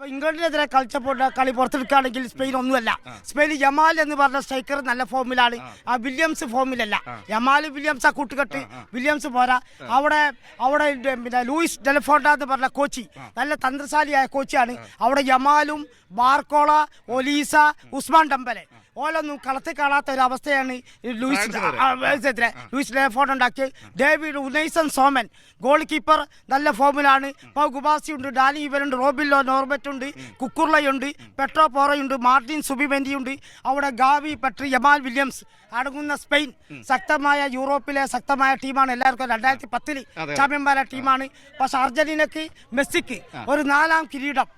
ഇംഗ്ലണ്ടിനെതിരെ കളിച്ചപ്പോൾ കളി പുറത്തെടുക്കുകയാണെങ്കിൽ സ്പെയിൻ ഒന്നുമല്ല. Spain Yamal എന്ന് പറഞ്ഞ സ്ട്രൈക്കർ നല്ല ഫോമിലാണ്. ആ വില്യംസ് ഫോമിലല്ല. യമാൽ വില്യംസ് ആ കൂട്ടുകെട്ട് വില്യംസ് പോരാ. അവിടെ പിന്നെ ലൂയിസ് ഡെലഫോണ്ട എന്ന് പറഞ്ഞ കോച്ച് നല്ല തന്ത്രശാലിയായ കോച്ചാണ്. അവിടെ യമാലും ബാർക്കോള, ഒലീസ, ഉസ്മാൻ ഡംബലെ ഓലൊന്നും കളത്തിൽ കാണാത്ത ഒരു അവസ്ഥയാണ് ലൂയിസ് ഡെലഫോണ്ട ഉണ്ടാക്കിയത്. ഡേവിഡ് ഉനൈസൺ സോമൻ ഗോൾ കീപ്പർ നല്ല ഫോമിലാണ്. പൗ ഗുബാസി ഉണ്ട്, ഡാനി ഇവരുണ്ട്, റോബില്ലോ നോർബറ്റ് ഉണ്ട്, കുക്കുർലയുണ്ട്, പെട്രോ പോറയുണ്ട്, മാർട്ടിൻ സുബിമെൻഡിയുണ്ട്. അവിടെ ഗാവി, പെട്രി, യമാൽ വില്യംസ് അടങ്ങുന്ന സ്പെയിൻ ശക്തമായ യൂറോപ്പിലെ ശക്തമായ ടീമാണ്. എല്ലാവർക്കും 2010 ചാമ്പ്യന്മാരായ ടീമാണ്. പക്ഷെ അർജന്റീനക്ക് മെസ്സിക്ക് ഒരു 4ാം കിരീടം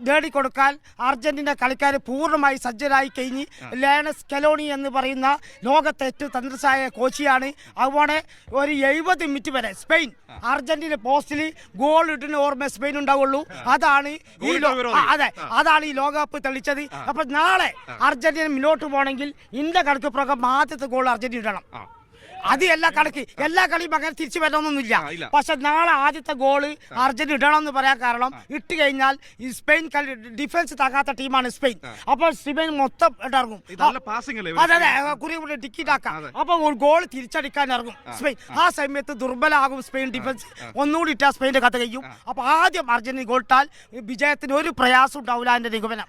നേടിക്കൊടുക്കാൻ അർജന്റീന കളിക്കാർ പൂർണ്ണമായി സജ്ജരായി കഴിഞ്ഞ് ലയണൽ സ്കലോണി എന്ന് പറയുന്ന ലോകത്തെ ഏറ്റവും തന്ത്രശാലിയായ കോച്ചിയാണ്. അതുപോലെ ഒരു 70 മിനിറ്റ് വരെ സ്പെയിൻ അർജന്റീന പോസ്റ്റിൽ ഗോൾ ഇടുന്ന ഓർമ്മ സ്പെയിൻ ഉണ്ടാവുള്ളൂ. അതാണ് ഈ ലോകകപ്പ് തെളിച്ചത്. അപ്പൊ നാളെ അർജന്റീന മുന്നോട്ട് പോകണമെങ്കിൽ ഇന്ത്യ കണക്ക് പ്രകാരം ആദ്യത്തെ ഗോൾ അർജന്റീന ഇടണം. അത് എല്ലാ കളിയും അങ്ങനെ തിരിച്ചു വരണമെന്നൊന്നുമില്ല. പക്ഷെ നാളെ ആദ്യത്തെ ഗോള് അർജന്റീന ഇടണം എന്ന് പറയാൻ കാരണം ഇട്ട് കഴിഞ്ഞാൽ ഈ സ്പെയിൻ ഡിഫൻസ് തകാത്ത ടീമാണ് സ്പെയിൻ. അപ്പോൾ സ്പെയിൻ മൊത്തം ഇറങ്ങും. അതെ കുറി ടിക്കറ്റാക്കാം. അപ്പൊ ഒരു ഗോൾ തിരിച്ചടിക്കാൻ ഇറങ്ങും സ്പെയിൻ. ആ സമയത്ത് ദുർബലമാകും സ്പെയിൻ ഡിഫൻസ്. ഒന്നുകൂടി ഇട്ടാൽ സ്പെയിൻ്റെ കഥ കഴിയും. അപ്പൊ ആദ്യം അർജന്റീന ഗോൾ ഇട്ടാൽ വിജയത്തിന് ഒരു പ്രയാസം ഉണ്ടാവില്ല. എന്റെ നിഗമനം.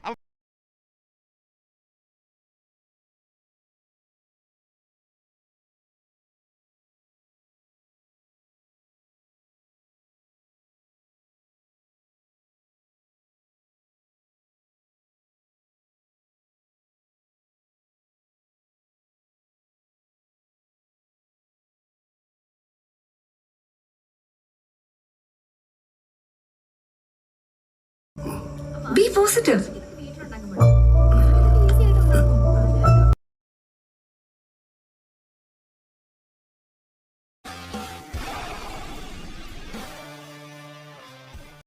Be positive.